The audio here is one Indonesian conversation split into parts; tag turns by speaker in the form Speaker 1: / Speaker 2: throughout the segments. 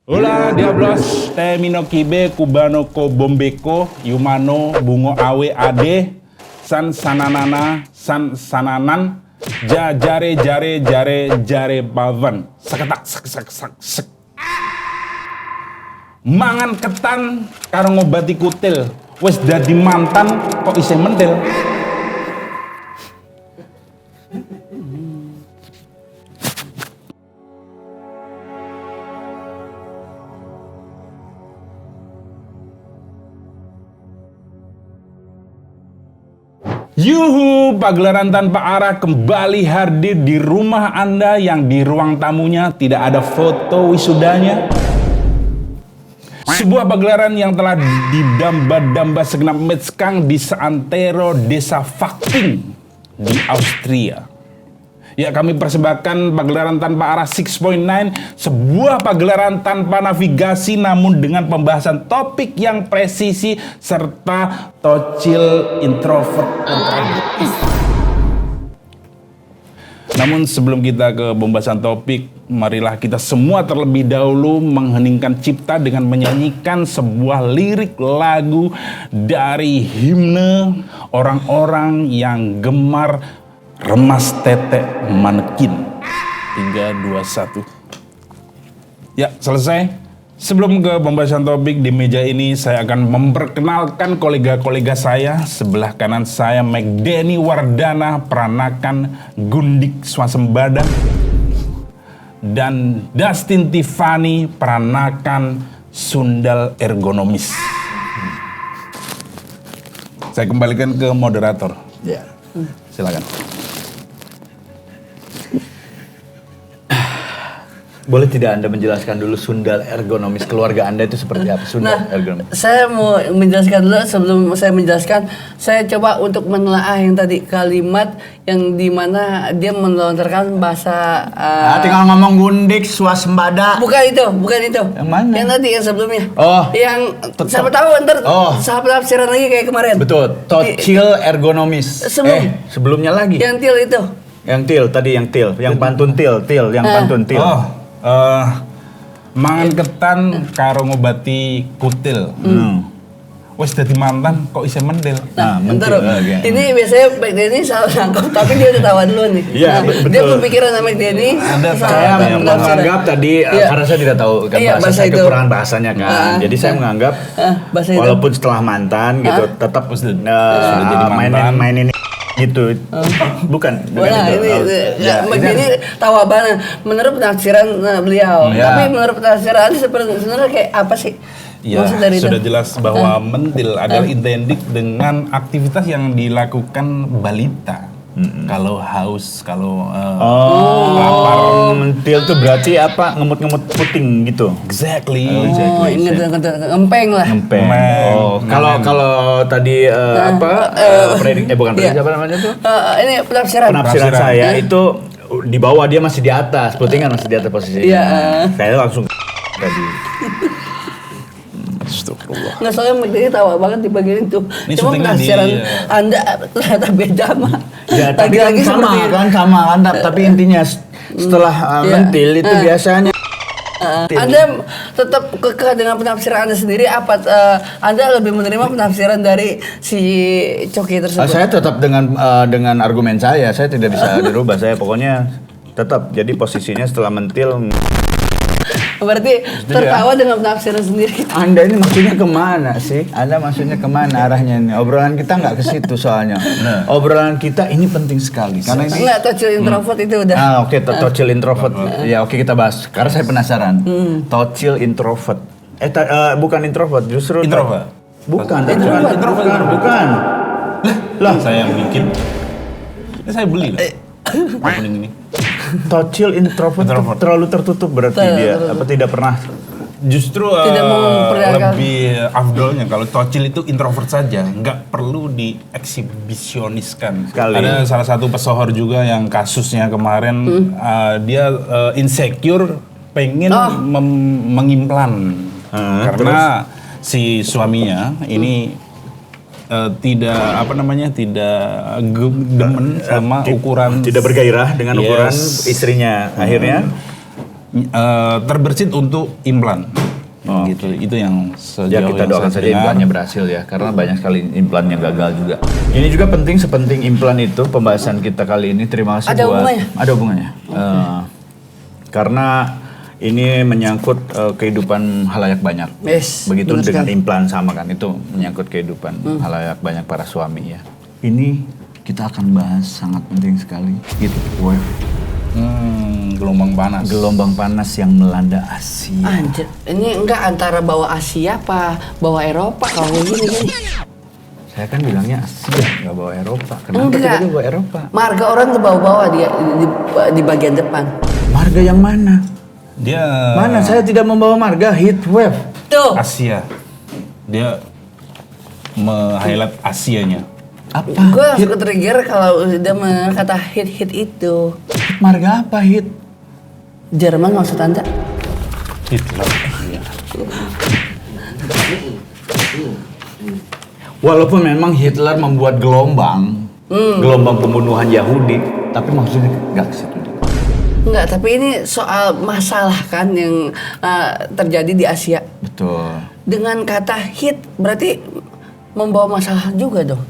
Speaker 1: Hola diablos, te mino kibe cubano ko bombeko, yumano bungo awe ade, san sananana, san sananan, jare jare bavan, saketak sak. Mangan ketan karo ngobati kutil, wes dadi mantan kok isih mendel. Yuhu, pagelaran tanpa arah kembali hadir di rumah Anda yang di ruang tamunya tidak ada foto wisudanya. Sebuah pagelaran yang telah didamba-damba segenap metskang di seantero desa Fakting di Austria. Ya, kami persembahkan pagelaran tanpa arah 6.9, sebuah pagelaran tanpa navigasi namun dengan pembahasan topik yang presisi serta tocil introvert kontradiktif. Namun sebelum kita ke pembahasan topik, marilah kita semua terlebih dahulu mengheningkan cipta dengan menyanyikan sebuah lirik lagu dari himne orang-orang yang gemar remas tetek manekin. 3, 2, 1. Ya, selesai. Sebelum ke pembahasan topik, di meja ini saya akan memperkenalkan kolega-kolega saya. Sebelah kanan saya Megdeni Wardana, peranakan Gundik Swasembada. Dan Dustin Tiffany, peranakan Sundal Ergonomis. Saya kembalikan ke moderator.
Speaker 2: Ya.
Speaker 1: Silakan.
Speaker 2: Boleh tidak Anda menjelaskan dulu sundal ergonomis keluarga Anda itu seperti apa? Sundal ergonomis.
Speaker 3: Saya mau menjelaskan dulu. Sebelum saya menjelaskan, saya coba untuk menelaah yang tadi kalimat yang dimana dia melontarkan bahasa
Speaker 2: Tinggal ngomong Gundik Swasembada.
Speaker 3: bukan itu.
Speaker 2: Yang mana?
Speaker 3: Yang tadi yang sebelumnya.
Speaker 2: Oh.
Speaker 3: Yang siapa tahu ntar sahabat tafsiran lagi kayak kemarin.
Speaker 2: Betul. Tocil ergonomis. Sebelumnya lagi.
Speaker 3: Yang til itu.
Speaker 2: Yang til tadi yang til, yang pantun til, yang pantun til.
Speaker 1: Mangan ketan karo ngobati kutil. Wes dadi mantan kok isih mendel.
Speaker 3: Nah,
Speaker 2: mentil.
Speaker 3: bentar. Ini biasanya Mac Denny salah nangkep, tapi dia udah tawa dulu nih.
Speaker 2: Iya, betul.
Speaker 3: Dia berpikiran sama Mac Denny.
Speaker 2: Saya menganggap tadi karena saya tidak tahu kan
Speaker 3: Iya,
Speaker 2: bahasa saya
Speaker 3: itu.
Speaker 2: kekurangan bahasanya kan. Jadi saya menganggap
Speaker 3: bahasa itu.
Speaker 2: walaupun setelah mantan gitu tetap mainin gitu. Bukan
Speaker 3: Wah,
Speaker 2: itu.
Speaker 3: Mac Denny tawa banget. Menurut penafsiran beliau. Tapi menurut penafsiran sebenarnya kayak apa sih?
Speaker 1: Ya, sudah jelas bahwa mentil adalah identik dengan aktivitas yang dilakukan balita. Kalau haus, kalau lapar.
Speaker 2: Mentil tuh berarti apa? Ngemut-ngemut puting gitu.
Speaker 1: Exactly.
Speaker 3: Ingat ngempeng lah.
Speaker 2: Ngempeng. Kalau tadi bukan prediksi apa namanya tuh?
Speaker 3: Ini penafsiran
Speaker 2: Saya itu di bawah, dia masih di atas, putingan masih di atas posisinya.
Speaker 3: Iya.
Speaker 2: Saya langsung tadi.
Speaker 1: Astagfirullah.
Speaker 3: Nggak, soalnya Mac Denny tawa banget di bagian itu.
Speaker 1: Ini
Speaker 3: Cuma
Speaker 1: syutingnya
Speaker 3: penafsiran Anda ternyata beda mah.
Speaker 2: Ya, tapi kan sama kan, tapi intinya setelah mentil itu biasanya
Speaker 3: Anda tetap kekeh dengan penafsiran Anda sendiri apa Anda lebih menerima penafsiran dari si Coki tersebut?
Speaker 2: saya tetap dengan argumen saya tidak bisa dirubah. Saya pokoknya tetap jadi posisinya setelah mentil.
Speaker 3: Berarti tertawa dengan penafsiran sendiri.
Speaker 2: Anda ini maksudnya kemana sih? Anda maksudnya kemana arahnya ini? Obrolan kita nggak ke situ soalnya. Obrolan kita ini penting sekali karena ini.
Speaker 3: Enggak, tocil introvert itu udah.
Speaker 2: Tocil introvert. Ya, kita bahas. Karena saya penasaran. Tocil introvert. Bukan introvert, justru
Speaker 1: Introvert.
Speaker 2: Bukan.
Speaker 1: Lah, saya yang bikin. Ini saya beli loh. Opening ini.
Speaker 2: Tocil introvert terlalu tertutup berarti dia tidak pernah.
Speaker 1: Justru
Speaker 3: Tidak memperlihatkan.
Speaker 1: lebih afdolnya kalau tocil itu introvert saja, nggak perlu dieksibisioniskan.
Speaker 2: Sekali.
Speaker 1: Ada salah satu pesohor juga yang kasusnya kemarin dia insecure pengen mengimplan karena si suaminya ini tidak demen sama ukuran,
Speaker 2: tidak bergairah dengan ukuran istrinya. Akhirnya
Speaker 1: terbersit untuk implan. Gitu. Itu yang sejauh
Speaker 2: Ya kita
Speaker 1: yang
Speaker 2: doakan
Speaker 1: saya
Speaker 2: saja
Speaker 1: dengar.
Speaker 2: implannya berhasil ya, karena banyak sekali implan yang gagal juga. Ini juga penting, sepenting implan itu pembahasan kita kali ini. Terima kasih
Speaker 3: Ada hubungannya?
Speaker 2: Ada hubungannya. Karena ini menyangkut kehidupan halayak banyak.
Speaker 3: Yes,
Speaker 2: Begitu
Speaker 3: benar
Speaker 2: dengan
Speaker 3: sekali.
Speaker 2: implan sama kan, itu menyangkut kehidupan halayak banyak para suami ya. Ini kita akan bahas sangat penting sekali. Heat wave,
Speaker 1: Gelombang panas.
Speaker 2: gelombang panas yang melanda Asia.
Speaker 3: Anjir, ini enggak antara bawa Asia apa bawa Eropa kalau gini.
Speaker 2: Saya kan bilangnya Asia, nggak bawa Eropa. Kenapa
Speaker 3: Enggak.
Speaker 2: tiba-tiba bawa Eropa?
Speaker 3: Marga orang tuh bawa-bawa dia di bagian depan.
Speaker 2: Marga yang mana?
Speaker 1: Dia
Speaker 2: Mana? Saya tidak membawa marga heat wave.
Speaker 3: Tuh.
Speaker 1: Asia. Dia highlight Asianya.
Speaker 2: Apa?
Speaker 3: Gue langsung ke-trigger kalau udah kata hit itu.
Speaker 2: Marga apa hit?
Speaker 3: Jerman maksud Anda?
Speaker 1: Hitler. Iya.
Speaker 2: Walaupun memang Hitler membuat gelombang, gelombang pembunuhan Yahudi, tapi maksudnya nggak ke situ.
Speaker 3: Enggak, tapi ini soal masalah kan yang terjadi di Asia.
Speaker 2: Betul.
Speaker 3: Dengan kata hit berarti membawa masalah juga dong.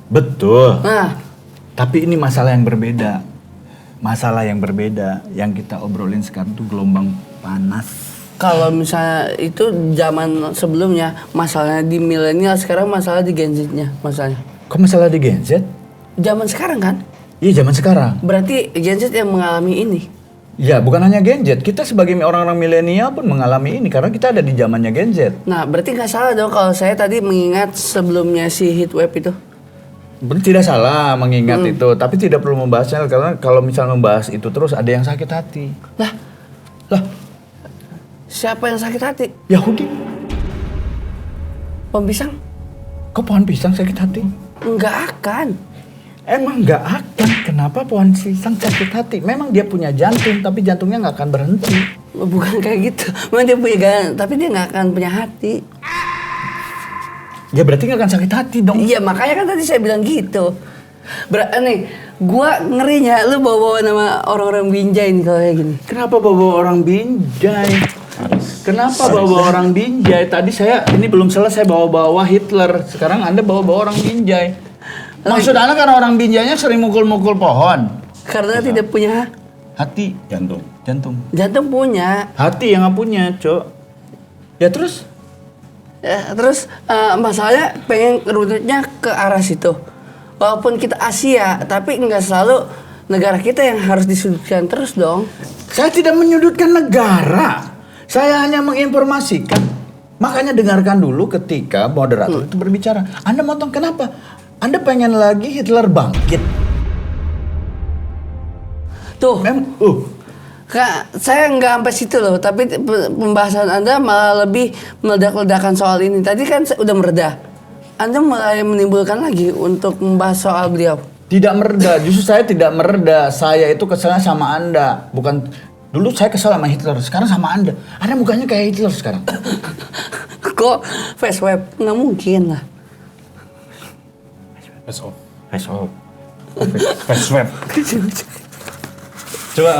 Speaker 2: Betul.
Speaker 3: Nah,
Speaker 2: Tapi ini masalah yang berbeda. Masalah yang berbeda yang kita obrolin sekarang tuh gelombang panas.
Speaker 3: kalau misalnya itu zaman sebelumnya masalahnya di milenial, sekarang masalah di Gen Z-nya masalahnya.
Speaker 2: Kok masalah di Gen Z?
Speaker 3: Zaman sekarang kan?
Speaker 2: Iya zaman sekarang.
Speaker 3: Berarti Gen Z yang mengalami ini.
Speaker 2: Ya bukan hanya Gen Z, kita sebagai orang-orang milenial pun mengalami ini karena kita ada di zamannya Gen Z.
Speaker 3: Nah, berarti nggak salah dong kalau saya tadi mengingat sebelumnya si heatwave itu.
Speaker 2: Tidak salah mengingat itu, tapi tidak perlu membahasnya karena kalau misalnya membahas itu terus ada yang sakit hati.
Speaker 3: Lah,
Speaker 2: Lah,
Speaker 3: siapa yang sakit hati?
Speaker 2: Yahudi,
Speaker 3: Pohon pisang?
Speaker 2: kok pohon pisang sakit hati?
Speaker 3: Nggak akan.
Speaker 2: Emang nggak akan. Kenapa pohon pisang sakit hati? Memang dia punya jantung, tapi jantungnya nggak akan berhenti.
Speaker 3: Bukan kayak gitu. Memang dia punya tapi dia nggak akan punya hati.
Speaker 2: Ya berarti nggak akan sakit hati dong.
Speaker 3: Iya, makanya kan tadi saya bilang gitu. Nih, gua ngerinya lu bawa-bawa nama orang-orang Binjai nih kalau kayak gini.
Speaker 2: Kenapa bawa orang Binjai? Kenapa bawa orang Binjai? Tadi saya ini belum selesai bawa-bawa Hitler. Sekarang Anda bawa-bawa orang Binjai. Maksud Anda karena orang Binjainya sering mukul-mukul pohon?
Speaker 3: Karena tidak punya
Speaker 2: Hati,
Speaker 1: Jantung.
Speaker 2: jantung.
Speaker 3: jantung punya.
Speaker 2: Hati yang nggak punya, Cok. Ya terus?
Speaker 3: Ya, terus masalahnya pengen rutenya ke arah situ. Walaupun kita Asia, tapi nggak selalu negara kita yang harus disudutkan terus dong.
Speaker 2: Saya tidak menyudutkan negara. Saya hanya menginformasikan. Makanya dengarkan dulu ketika moderator itu berbicara. Anda motong kenapa? Anda pengen lagi Hitler bangkit.
Speaker 3: Tuh,
Speaker 2: Memang,
Speaker 3: saya nggak sampai situ loh, tapi pembahasan Anda malah lebih meledak-ledakan soal ini. Tadi kan udah mereda. Anda mulai menimbulkan lagi untuk membahas soal beliau.
Speaker 2: tidak mereda. Justru saya tidak mereda. Saya itu keselnya sama Anda. Bukan dulu saya kesel sama Hitler. Sekarang sama Anda. Anda mukanya kayak Hitler sekarang.
Speaker 3: Kok face web? Nggak mungkin lah.
Speaker 1: Face off.
Speaker 2: Face off.
Speaker 1: Face swab. Coba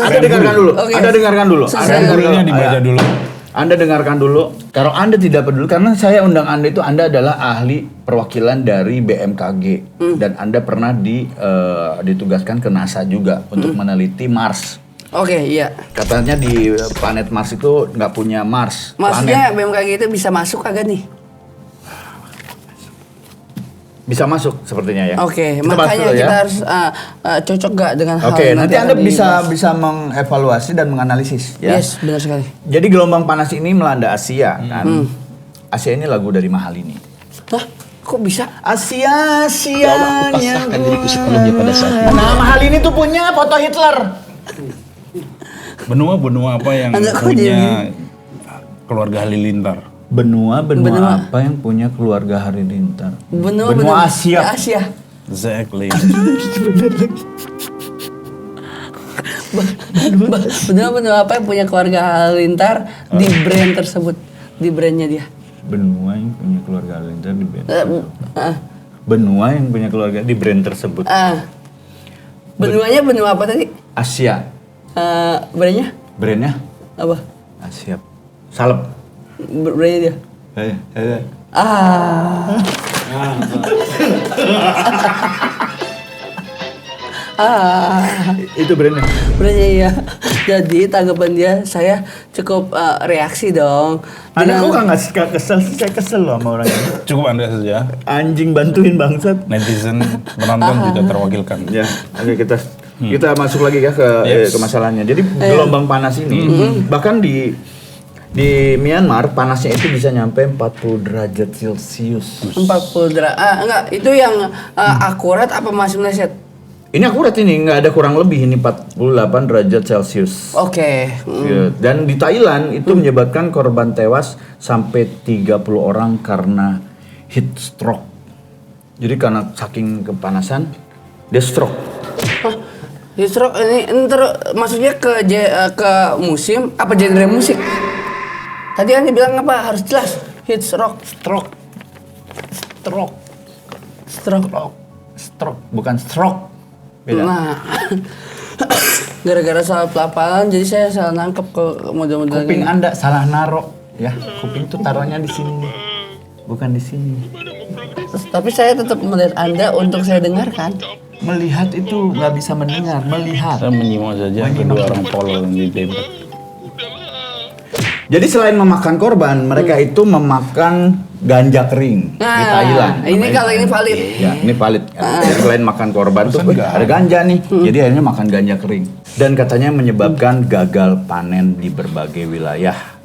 Speaker 2: Anda dengarkan dulu.
Speaker 3: Oke.
Speaker 2: Anda dengarkan dulu.
Speaker 3: Selesai.
Speaker 2: Anda dengarkan
Speaker 1: Aturannya dibaca dulu.
Speaker 2: Anda dengarkan dulu. Kalau Anda tidak peduli, karena saya undang Anda itu, Anda adalah ahli perwakilan dari BMKG dan Anda pernah ditugaskan ke NASA juga untuk meneliti Mars.
Speaker 3: Oke, iya.
Speaker 2: Katanya di planet Mars itu nggak punya Mars.
Speaker 3: Maksudnya BMKG itu bisa masuk agak nih?
Speaker 2: Bisa masuk sepertinya ya.
Speaker 3: Oke,
Speaker 2: Kita bahas
Speaker 3: makanya
Speaker 2: dulu ya.
Speaker 3: kita harus cocok gak dengan hal
Speaker 2: Oke,
Speaker 3: yang
Speaker 2: nanti
Speaker 3: akan
Speaker 2: Anda
Speaker 3: dibahas.
Speaker 2: bisa mengevaluasi dan menganalisis ya.
Speaker 3: Yes, benar sekali.
Speaker 2: Jadi gelombang panas ini melanda Asia kan. Asia ini lagu dari Mahalini.
Speaker 3: Hah? Kok bisa?
Speaker 2: Asia, Asianya
Speaker 4: pasrahkan diriku sepenuhnya pada saat itu.
Speaker 2: Nah, Mahalini tuh punya foto Hitler.
Speaker 1: benua apa yang
Speaker 3: Anda kok
Speaker 1: punya keluarga Halilintar?
Speaker 2: Benua
Speaker 3: Benua.
Speaker 2: apa yang punya keluarga Halilintar?
Speaker 3: Benua
Speaker 2: Asia.
Speaker 3: Asia.
Speaker 1: Exactly.
Speaker 3: Benua apa yang punya keluarga Halilintar di brand tersebut, di brandnya dia.
Speaker 2: Benua yang punya keluarga Halilintar di brand.
Speaker 3: Eh,
Speaker 2: Benua yang punya keluarga di brand tersebut.
Speaker 3: Benuanya benua apa tadi?
Speaker 2: Asia.
Speaker 3: Brandnya
Speaker 2: Brandnya
Speaker 3: apa?
Speaker 2: Asia. Salep.
Speaker 3: Brandnya dia. Ah.
Speaker 2: Itu brandnya.
Speaker 3: Brandnya iya. Jadi tanggapan dia, saya cukup reaksi dong.
Speaker 2: Anda kok
Speaker 3: Dengan-
Speaker 2: nggak suka kesel sih? Saya kesel loh sama orang ini.
Speaker 1: Cukup Anda saja.
Speaker 2: Anjing bantuin bangsat.
Speaker 1: Netizen penonton juga terwakilkan.
Speaker 2: Ya, oke kita masuk lagi ya
Speaker 1: Yes.
Speaker 2: ke masalahnya. Jadi gelombang panas ini bahkan di Myanmar panasnya itu bisa nyampe 40 derajat Celcius.
Speaker 3: 40 derajat. Enggak, itu yang akurat apa masih meleset?
Speaker 2: Ini akurat ini, nggak ada kurang lebih ini 48 derajat Celcius.
Speaker 3: Oke.
Speaker 2: Ya, dan di Thailand itu menyebabkan korban tewas sampai 30 orang karena heat stroke. Jadi karena saking kepanasan dia stroke.
Speaker 3: Hah, heatstroke ini ntar maksudnya ke musim apa genre musik? Tadi Anda bilang apa? Harus jelas. Heatstroke.
Speaker 2: Stroke. Stroke, bukan stroke. Beda.
Speaker 3: Nah, gara-gara salah pelafalan jadi saya salah nangkep ke model-model
Speaker 2: Kuping
Speaker 3: ini.
Speaker 2: Anda salah naro ya. Kuping tuh taruhnya di sini. Bukan di sini.
Speaker 3: Tapi saya tetap melihat Anda untuk saya dengarkan.
Speaker 2: Melihat itu nggak bisa mendengar, melihat.
Speaker 1: Saya menyimak saja kedua orang polo yang di debat.
Speaker 2: Jadi selain memakan korban, mereka itu memakan ganja kering di Thailand.
Speaker 3: ini kalau ini valid.
Speaker 2: Ya, ini valid. Jadi selain makan korban tuh ada ganja nih. Jadi akhirnya makan ganja kering. Dan katanya menyebabkan gagal panen di berbagai wilayah.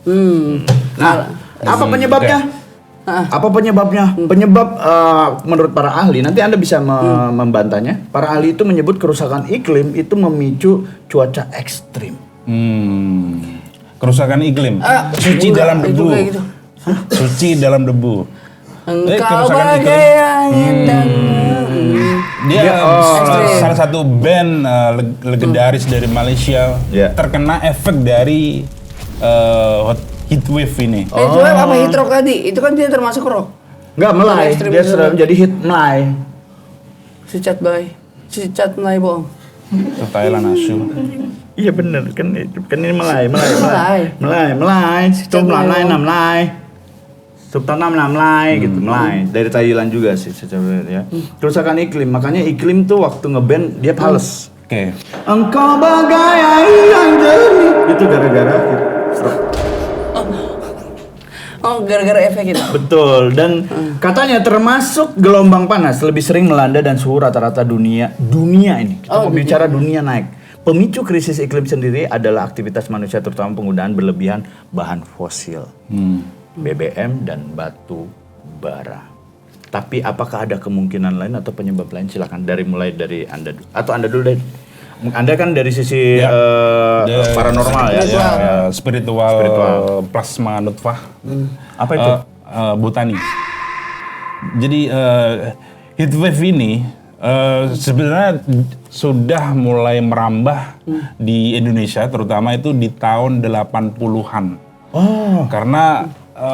Speaker 2: Nah, apa penyebabnya? Apa penyebabnya? Penyebab menurut para ahli, nanti Anda bisa membantahnya. Para ahli itu menyebut kerusakan iklim itu memicu cuaca ekstrim.
Speaker 1: Kerusakan iklim. Suci
Speaker 3: enggak,
Speaker 1: dalam
Speaker 3: itu
Speaker 1: debu.
Speaker 3: kayak gitu.
Speaker 1: Suci dalam debu.
Speaker 3: Engkau
Speaker 1: kerusakan iklim.
Speaker 3: bagai angin dan
Speaker 1: Dia
Speaker 3: ekstrim.
Speaker 1: salah satu band legendaris dari Malaysia
Speaker 2: Ya.
Speaker 1: terkena efek dari heat wave ini.
Speaker 3: Itu apa heat rock tadi? Itu kan dia termasuk rock.
Speaker 2: Enggak, melai.
Speaker 3: Ekstrim
Speaker 2: Dia
Speaker 3: itu.
Speaker 2: sering jadi hit melai.
Speaker 3: Si cat melai bohong.
Speaker 1: Ke Thailand asu.
Speaker 2: Iya bener kan ini melai. Itu
Speaker 3: Melai.
Speaker 2: melai. Subtanam melai gitu, melai. Dari Thailand juga sih secara ya. Kerusakan iklim, makanya iklim tuh waktu ngeband dia pales.
Speaker 1: Oke.
Speaker 2: Engkau bagai air yang jernih. Itu gara-gara
Speaker 3: Oh, gara-gara efek itu.
Speaker 2: betul dan katanya termasuk gelombang panas lebih sering melanda dan suhu rata-rata dunia ini. Kita mau bicara dunia naik. Pemicu krisis iklim sendiri adalah aktivitas manusia terutama penggunaan berlebihan bahan fosil. BBM dan batu bara. Tapi apakah ada kemungkinan lain atau penyebab lain? Silakan mulai dari Anda dulu. Atau Anda dulu deh. Anda kan dari sisi
Speaker 1: Ya.
Speaker 2: paranormal ya.
Speaker 1: Spiritual plasma nutfah.
Speaker 2: Apa itu?
Speaker 1: Botani. Jadi heatwave ini sebenarnya sudah mulai merambah di Indonesia, terutama itu di tahun 80-an.
Speaker 2: Oh.
Speaker 1: Karena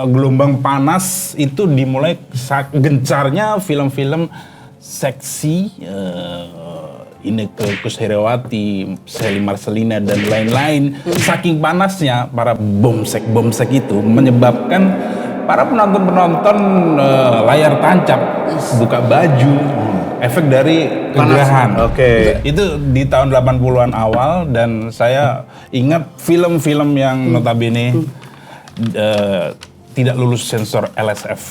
Speaker 1: gelombang panas itu dimulai saat gencarnya film-film seksi, Inneke Koesherawati, Sally Marcelina dan lain-lain. Saking panasnya para bomsek itu menyebabkan para penonton layar tancap buka baju, efek dari kegerahan.
Speaker 2: Oke.
Speaker 1: Itu di tahun 80-an awal dan saya ingat film-film yang notabene tidak lulus sensor LSF.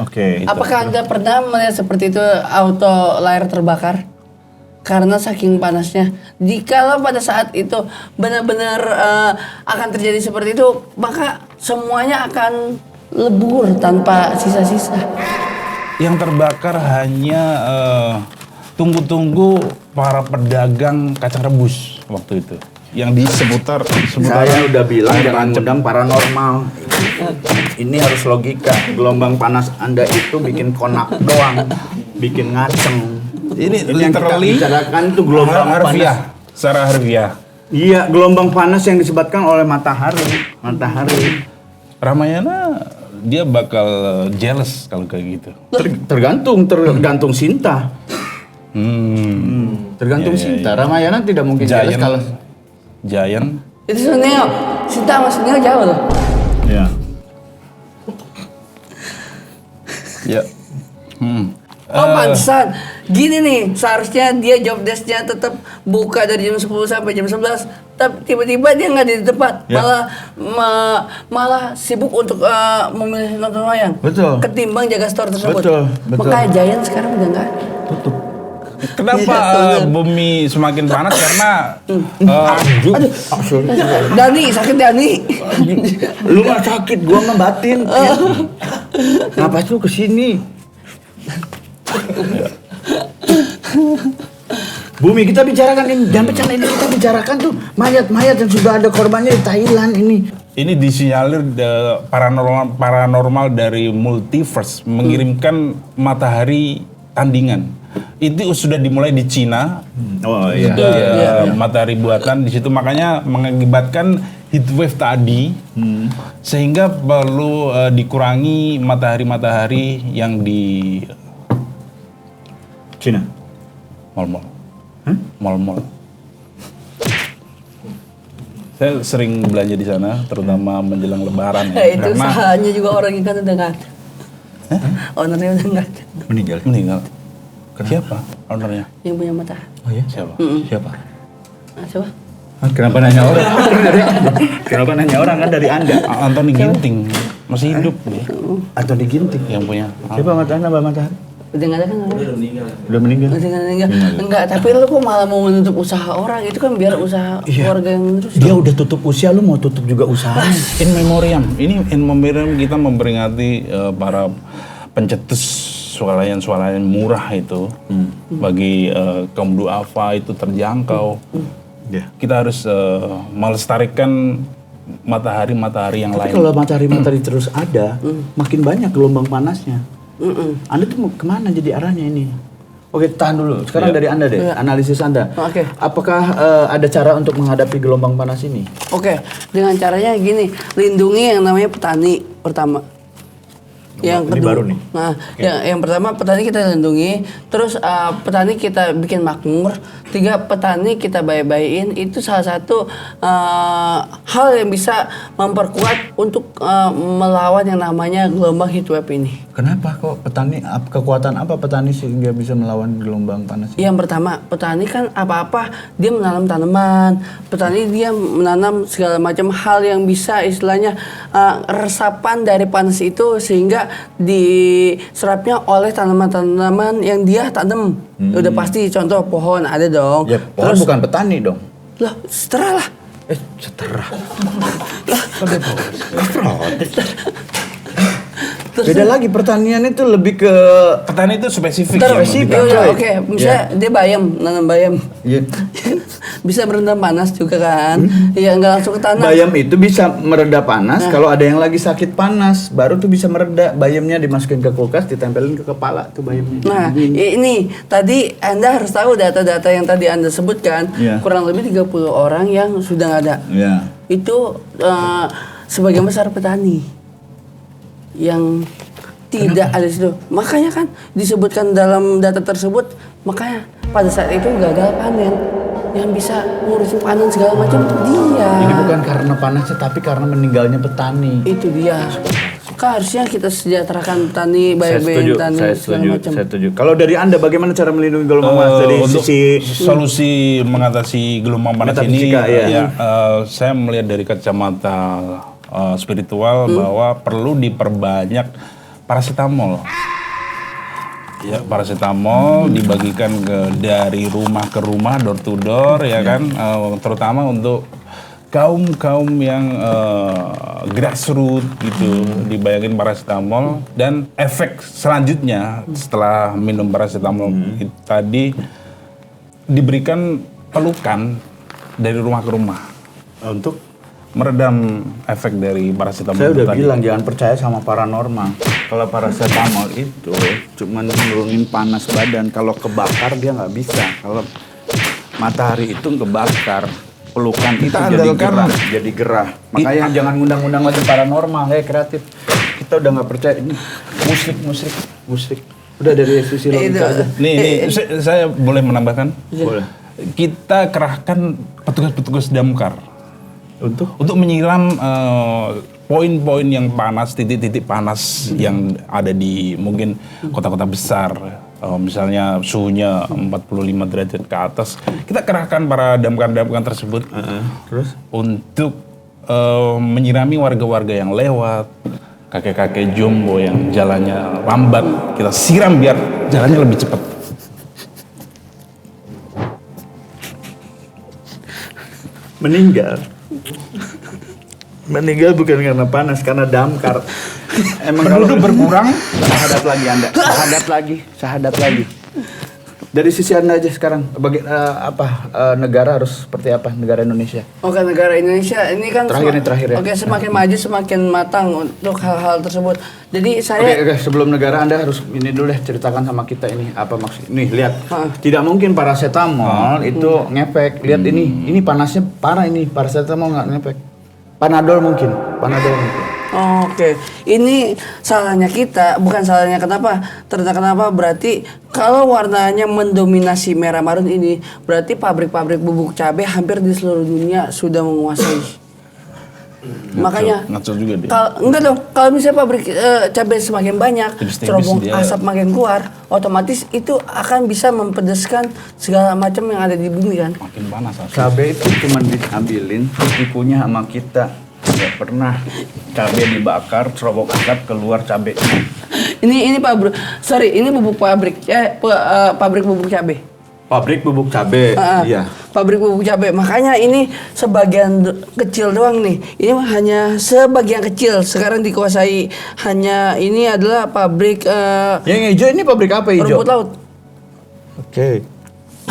Speaker 2: Oke.
Speaker 3: Apakah Anda pernah melihat seperti itu auto layar terbakar? Karena saking panasnya. Jikalau pada saat itu benar-benar akan terjadi seperti itu, maka semuanya akan lebur tanpa sisa-sisa.
Speaker 1: Yang terbakar hanya tunggu-tunggu para pedagang kacang rebus waktu itu. Yang di seputaran
Speaker 2: Saya udah bilang
Speaker 1: air
Speaker 2: jangan
Speaker 1: tancap.
Speaker 2: undang paranormal. Ini harus logika. Gelombang panas Anda itu bikin konak doang, bikin ngaceng.
Speaker 1: Ini
Speaker 2: yang kita
Speaker 1: literally
Speaker 2: bicarakan itu gelombang
Speaker 1: harfiah,
Speaker 2: panas.
Speaker 1: secara harfiah.
Speaker 2: Iya, gelombang panas yang disebabkan oleh matahari.
Speaker 1: Ramayana dia bakal jealous kalau kayak gitu.
Speaker 2: Tergantung Sinta. Tergantung Sinta. Ramayana tidak mungkin jealous kalau
Speaker 1: Giant.
Speaker 3: Itu Sunil. Sinta sama Sunil jauh loh.
Speaker 2: ya.
Speaker 1: Ya.
Speaker 3: Oh pantesan. Gini nih, seharusnya dia job desk-nya tetap buka dari jam 10 sampai jam 11. Tapi tiba-tiba dia nggak di tempat,
Speaker 2: Ya.
Speaker 3: malah sibuk untuk memilih nonton wayang.
Speaker 2: Betul.
Speaker 3: Ketimbang jaga store tersebut.
Speaker 2: Betul.
Speaker 3: Makanya Giant sekarang udah nggak ada.
Speaker 1: Kenapa bumi semakin panas? Karena
Speaker 3: Dani sakit Dani.
Speaker 2: Lu mah sakit, gua mah batin. Ngapain lu kesini? Bumi, kita bicarakan ini, jangan bercanda ini, kita bicarakan tuh mayat-mayat yang sudah ada korbannya di Thailand ini.
Speaker 1: ini disinyalir paranormal dari multiverse mengirimkan matahari tandingan. Itu sudah dimulai di Cina.
Speaker 2: Oh
Speaker 1: Sudah matahari buatan di situ, makanya mengakibatkan heatwave tadi, sehingga perlu dikurangi matahari-matahari yang di
Speaker 2: Cina.
Speaker 1: mall-mall. Mall-mall. Saya sering belanja di sana, terutama menjelang Lebaran ya.
Speaker 3: Itu usahanya juga orang ikan udah nggak ada. Ownernya udah nggak ada.
Speaker 1: Meninggal. Siapa ownernya?
Speaker 3: Yang punya mata.
Speaker 2: Oh ya?
Speaker 1: Siapa?
Speaker 2: Siapa?
Speaker 3: Nah, coba.
Speaker 2: Kenapa nanya orang? Kenapa nanya orang kan dari Anda?
Speaker 1: Anthony Ginting masih hidup nih,
Speaker 2: Atau diginting?
Speaker 1: yang punya.
Speaker 2: Siapa matahari? Mbak Matahari?
Speaker 3: Udah nggak ada kan?
Speaker 2: Udah meninggal.
Speaker 3: Udah nggak ada. Enggak, tapi lu kok malah mau menutup usaha orang? Itu kan biar usaha keluarga yang terus.
Speaker 2: Dia udah tutup usia, lu mau tutup juga usahanya.
Speaker 1: In memoriam. Ini in memoriam kita memperingati para pencetus swalayan murah itu bagi kaum duafa itu terjangkau. Kita harus melestarikan matahari-matahari yang
Speaker 2: Tapi
Speaker 1: lain.
Speaker 2: kalau matahari-matahari terus ada, makin banyak gelombang panasnya. Anda tuh mau kemana jadi arahnya ini? Oke, tahan dulu. Sekarang dari Anda deh, analisis Anda.
Speaker 3: Oke.
Speaker 2: Apakah ada cara untuk menghadapi gelombang panas ini?
Speaker 3: Oke, dengan caranya gini, lindungi yang namanya petani pertama. Yang
Speaker 2: Ini
Speaker 3: kedua,
Speaker 2: baru nih.
Speaker 3: Nah, yang pertama petani kita lindungi, terus petani kita bikin makmur, 3 petani kita baik-baikin. Itu salah satu hal yang bisa memperkuat untuk melawan yang namanya gelombang heatwave ini.
Speaker 2: Kenapa kok petani, kekuatan apa petani sehingga bisa melawan gelombang panas ini?
Speaker 3: Yang pertama, petani kan apa-apa dia menanam tanaman. Petani dia menanam segala macam hal yang bisa istilahnya resapan dari panas itu sehingga diserapnya oleh tanaman-tanaman yang dia tanam. Udah pasti contoh pohon ada dong.
Speaker 2: Ya, pohon bukan petani dong.
Speaker 3: Lah, setera lah.
Speaker 2: Setera. Beda lagi, pertanian itu lebih ke
Speaker 1: Petani itu spesifik.
Speaker 3: Ntar,
Speaker 1: ya,
Speaker 2: spesifik.
Speaker 1: Mbak.
Speaker 3: iya, oke, misalnya dia bayam, nanam bayam.
Speaker 2: Iya.
Speaker 3: Bisa berendam panas juga kan. Iya, nggak langsung ke tanah.
Speaker 2: Bayam itu bisa mereda panas kalau ada yang lagi sakit panas, baru tuh bisa mereda. Bayamnya dimasukin ke kulkas, ditempelin ke kepala tuh bayamnya.
Speaker 3: Nah, ini tadi Anda harus tahu data-data yang tadi Anda sebutkan,
Speaker 2: Iya.
Speaker 3: kurang lebih 30 orang yang sudah nggak ada.
Speaker 2: Iya.
Speaker 3: Itu sebagian besar petani yang tidak ada di situ. Makanya kan disebutkan dalam data tersebut, makanya pada saat itu gagal panen. Yang bisa ngurusin panen segala macam dia.
Speaker 2: Ini bukan karena panasnya, tapi karena meninggalnya petani.
Speaker 3: Itu dia. Kan harusnya kita sejahterakan petani, baik-baik petani segala macam.
Speaker 2: Saya setuju. Kalau dari Anda, bagaimana cara melindungi gelombang panas dari
Speaker 1: Untuk
Speaker 2: sisi
Speaker 1: solusi mengatasi gelombang panas ini,
Speaker 2: Metafisika, ya.
Speaker 1: saya melihat dari kacamata spiritual bahwa perlu diperbanyak paracetamol. Ya, paracetamol dibagikan dari rumah ke rumah, door to door, ya kan, terutama untuk kaum yang grassroots gitu, dibayangin paracetamol. Dan efek selanjutnya setelah minum paracetamol itu tadi diberikan pelukan dari rumah ke rumah
Speaker 2: untuk
Speaker 1: meredam efek dari paracetamol.
Speaker 2: saya
Speaker 1: itu
Speaker 2: udah
Speaker 1: tadi.
Speaker 2: bilang jangan percaya sama paranormal. Kalau paracetamol itu cuma nurunin panas badan. Kalau kebakar dia nggak bisa. Kalau matahari itu kebakar, pelukan itu
Speaker 1: Kita
Speaker 2: jadi
Speaker 1: andalkan-
Speaker 2: gerah, jadi gerah. Makanya jangan ngundang-ngundang lagi paranormal, kreatif. Kita udah nggak percaya ini musrik. Udah dari sisi logika aja.
Speaker 1: Nih, saya boleh menambahkan?
Speaker 2: Boleh.
Speaker 1: Kita kerahkan petugas-petugas damkar
Speaker 2: Untuk
Speaker 1: menyiram poin-poin yang panas, titik-titik panas yang ada di mungkin kota-kota besar. Misalnya suhunya 45 derajat ke atas. Kita kerahkan para damkar-damkar tersebut
Speaker 2: terus
Speaker 1: untuk menyirami warga-warga yang lewat, kakek-kakek jombo yang jalannya lambat. Kita siram biar jalannya lebih cepat.
Speaker 2: meninggal bukan karena panas, karena damkar. Emang kalau
Speaker 1: berkurang.
Speaker 2: sahadat lagi. Dari sisi Anda aja sekarang, negara harus seperti apa, negara Indonesia?
Speaker 3: Oke, negara Indonesia ini kan
Speaker 2: Terakhir ya.
Speaker 3: Oke, semakin maju semakin matang untuk hal-hal tersebut. Jadi saya
Speaker 2: Oke, sebelum negara Anda harus ini dulu deh, ceritakan sama kita ini apa maksud. Nih, lihat. Tidak mungkin paracetamol itu ngefek. Lihat ini panasnya parah ini, paracetamol nggak ngefek. Panadol mungkin.
Speaker 3: Oke, ini salahnya kita, bukan salahnya kenapa? Ternyata kenapa? Berarti kalau warnanya mendominasi merah marun ini, berarti pabrik-pabrik bubuk cabai hampir di seluruh dunia sudah menguasai. Makanya
Speaker 1: ngaco juga dia.
Speaker 3: Enggak dong, kalau misalnya pabrik cabai semakin banyak,
Speaker 1: Tipis-tipis
Speaker 3: cerobong
Speaker 1: dia.
Speaker 3: asap makin keluar, otomatis itu akan bisa mempedeskan segala macam yang ada di bumi kan.
Speaker 1: Makin panas.
Speaker 2: Cabai itu cuma diambilin, tipunya sama kita. Nggak pernah cabai dibakar, cerobong asap keluar cabai.
Speaker 3: Ini bubuk pabrik, pabrik bubuk cabai.
Speaker 2: Pabrik bubuk cabai, iya.
Speaker 3: Pabrik bubuk cabai. Makanya ini sebagian kecil doang nih. Ini hanya sebagian kecil. Sekarang dikuasai hanya ini adalah pabrik
Speaker 2: Yang hijau ini pabrik apa hijau?
Speaker 3: rumput laut.
Speaker 2: Oke.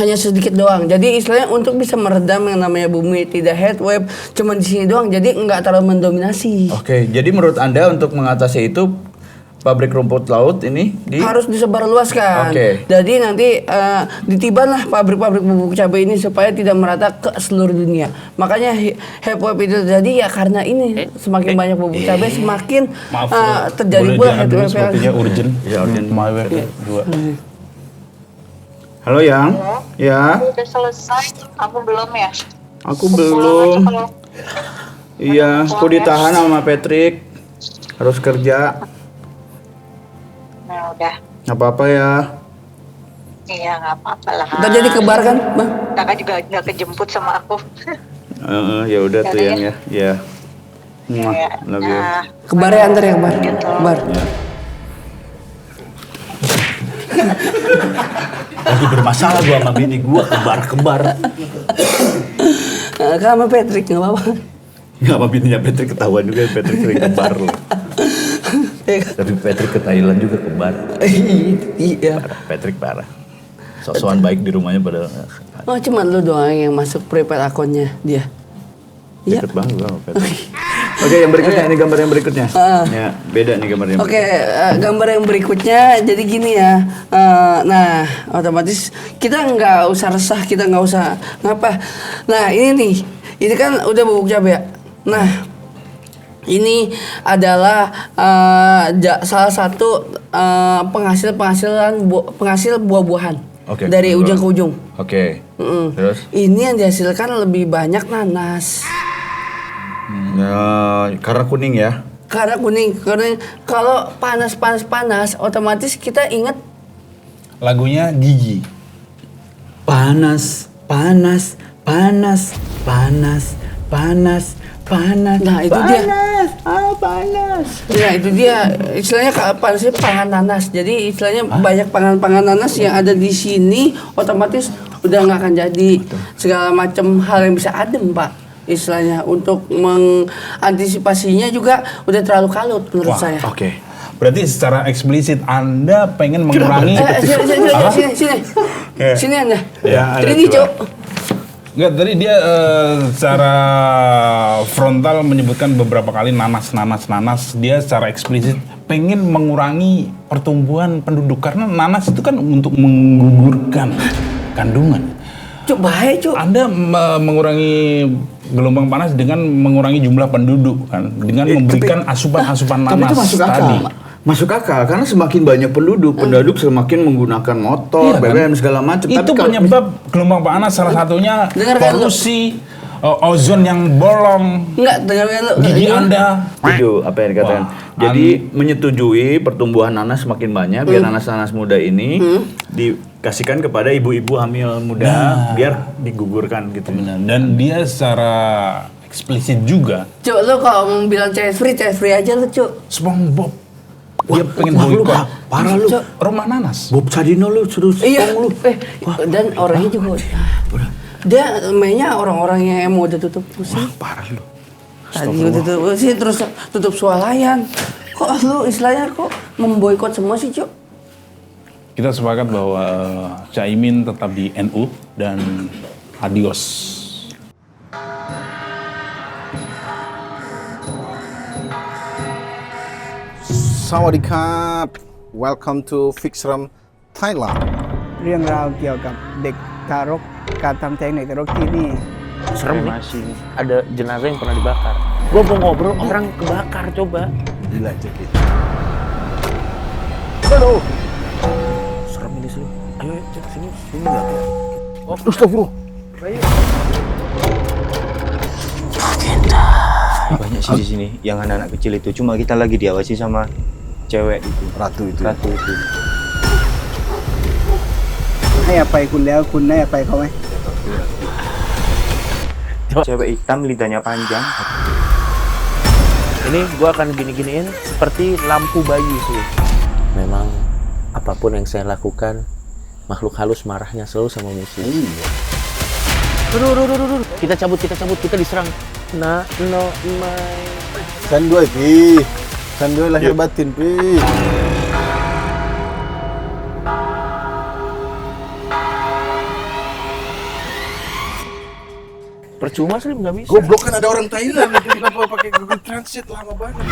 Speaker 3: Hanya sedikit doang. Jadi istilahnya untuk bisa meredam yang namanya bumi tidak heat wave cuma di sini doang. Jadi nggak terlalu mendominasi.
Speaker 2: Oke, jadi menurut Anda untuk mengatasi itu pabrik rumput laut ini
Speaker 3: Harus disebarluaskan.
Speaker 2: Oke.
Speaker 3: Jadi nanti ditibanlah pabrik-pabrik bubuk cabai ini supaya tidak merata ke seluruh dunia. Makanya heat wave itu terjadi ya karena ini semakin banyak bubuk cabai semakin terjadi
Speaker 1: boleh
Speaker 3: pula heat
Speaker 1: diambil
Speaker 3: wave.
Speaker 1: sepertinya urgent.
Speaker 2: Ya, urgent.
Speaker 1: Maaf, dua.
Speaker 2: Halo Yang, ya,
Speaker 5: Udah selesai, aku belum ya?
Speaker 2: aku
Speaker 5: Pulang
Speaker 2: belum.
Speaker 5: aja kalau
Speaker 2: Iya, aku ditahan sama Patrick, harus kerja.
Speaker 5: nah udah.
Speaker 2: Nggak apa-apa ya.
Speaker 5: Iya nggak apa-apa lah.
Speaker 3: Ntar jadi kebar kan, Bang?
Speaker 5: Kakak juga nggak kejemput sama aku.
Speaker 2: Ya udah tuh
Speaker 5: Yaudah
Speaker 2: Yang ya. Ya. Muah,
Speaker 5: Iya,
Speaker 2: love you.
Speaker 5: nah,
Speaker 3: Kebar ya antar ya kebar.
Speaker 5: Gitu.
Speaker 3: Kebar.
Speaker 2: Lagi bermasalah gua sama bini gua kembar-kembar.
Speaker 3: Sama Patrick nggak apa-apa.
Speaker 2: Nggak apa bininya Patrick ketahuan juga Patrick sering kembar loh. Tapi Patrick ke Thailand juga kembar.
Speaker 3: Iya.
Speaker 2: Patrick parah. Sok-sokan baik di rumahnya pada
Speaker 3: Oh cuma lu doang yang masuk private akunnya dia. Iya.
Speaker 2: deket banget gua sama Patrick. Oke, yang berikutnya ini gambar yang berikutnya. Ya, beda nih gambar yang
Speaker 3: Oke,
Speaker 2: berikutnya.
Speaker 3: gambar yang berikutnya jadi gini ya. Nah, otomatis kita nggak usah resah, kita nggak usah ngapa. Nah, ini kan udah bubuk cabai ya. Nah, ini adalah salah satu penghasil buah-buahan
Speaker 2: Oke,
Speaker 3: dari
Speaker 2: buah-buahan.
Speaker 3: ujung ke ujung.
Speaker 2: Oke. Terus?
Speaker 3: Ini yang dihasilkan lebih banyak nanas.
Speaker 2: Ya, karena kuning ya.
Speaker 3: Karena kuning, kalau panas, otomatis kita ingat
Speaker 1: Lagunya Gigi.
Speaker 2: Panas, panas, panas, panas, panas, panas.
Speaker 3: Nah, itu dia.
Speaker 2: Panas.
Speaker 3: Ya itu dia istilahnya panasnya pangan nanas. Jadi istilahnya banyak pangan nanas yang ada di sini otomatis udah nggak akan jadi segala macam hal yang bisa adem Pak. Istilahnya untuk mengantisipasinya juga udah terlalu kalut menurut saya.
Speaker 2: Oke.
Speaker 1: Berarti secara eksplisit Anda pengen mengurangi
Speaker 3: Sini Anda.
Speaker 2: Ya, ada
Speaker 3: Ini
Speaker 2: dua.
Speaker 3: Cok.
Speaker 1: Enggak, tadi dia secara frontal menyebutkan beberapa kali nanas. Dia secara eksplisit pengen mengurangi pertumbuhan penduduk karena nanas itu kan untuk menggugurkan kandungan.
Speaker 3: Cok baik Cok.
Speaker 1: Anda mengurangi gelombang panas dengan mengurangi jumlah penduduk kan, dengan memberikan asupan-asupan
Speaker 2: Tapi
Speaker 1: nanas
Speaker 2: itu masuk akal.
Speaker 1: tadi.
Speaker 2: Masuk akal karena semakin banyak penduduk semakin menggunakan motor,
Speaker 1: Iya, kan?
Speaker 2: BBM segala macam.
Speaker 1: Itu penyebab gelombang panas salah satunya
Speaker 3: Dengarkan lu.
Speaker 1: polusi, ozon yang bolong,
Speaker 3: Enggak, dengarkan lu.
Speaker 1: gigi Anda.
Speaker 2: Setuju apa yang dikatakan.
Speaker 1: Wah,
Speaker 2: Jadi menyetujui pertumbuhan nanas semakin banyak biar nanas-nanas muda ini dikasihkan kepada ibu-ibu hamil muda biar digugurkan gitu.
Speaker 1: Benar. Dan dia secara eksplisit juga
Speaker 3: Cuk, lu kalau mau bilang child free aja lu, Cuk.
Speaker 1: SpongeBob. Dia pengen
Speaker 2: wah, lu,
Speaker 1: boykot
Speaker 2: parah lu.
Speaker 3: Cuk.
Speaker 1: rumah nanas.
Speaker 2: Bob Sadino lu suruh
Speaker 3: Iya,
Speaker 2: lu.
Speaker 3: dan orangnya juga. Dia mainnya orang-orang yang mau udah tutup pusing.
Speaker 2: Parah lu.
Speaker 3: Tadi udah tutup pusing terus tutup swalayan. Kok lu istilahnya kok memboikot semua sih, Cuk?
Speaker 1: Kita sepakat bahwa Caimin tetap di NU dan adios.
Speaker 6: Sawadikap Welcome to Fixram Thailand
Speaker 7: เรื่องราวเกี่ยวกับเด็กทารกการทำแท้งในทารกที่นี่
Speaker 8: Serem nih. Ada jenazah yang pernah dibakar. Gua mau ngobrol orang kebakar coba.
Speaker 6: Gila jadi
Speaker 8: Aduh. Serem ini sih. Ayo cek sini enggak. Oh, astagfirullah.
Speaker 4: Banyak sih di sini yang anak-anak kecil itu. Cuma kita lagi diawasi sama cewek itu.
Speaker 6: Ratu itu
Speaker 4: Ratu itu.
Speaker 7: ให้อภัยคุณแล้วคุณให้อภัยเขาไหม
Speaker 4: Cewek hitam lidahnya panjang.
Speaker 8: Ini gua akan gini-giniin seperti lampu bayi sih. Memang apapun yang saya lakukan, makhluk halus marahnya selalu sama musuh. Aduh. Kita cabut, kita diserang. No, my.
Speaker 6: San dua pi San dua lahir batin pi
Speaker 8: Percuma sih nggak bisa.
Speaker 6: Goblok kan ada orang Thailand. Kenapa pakai Google Translate lama banget?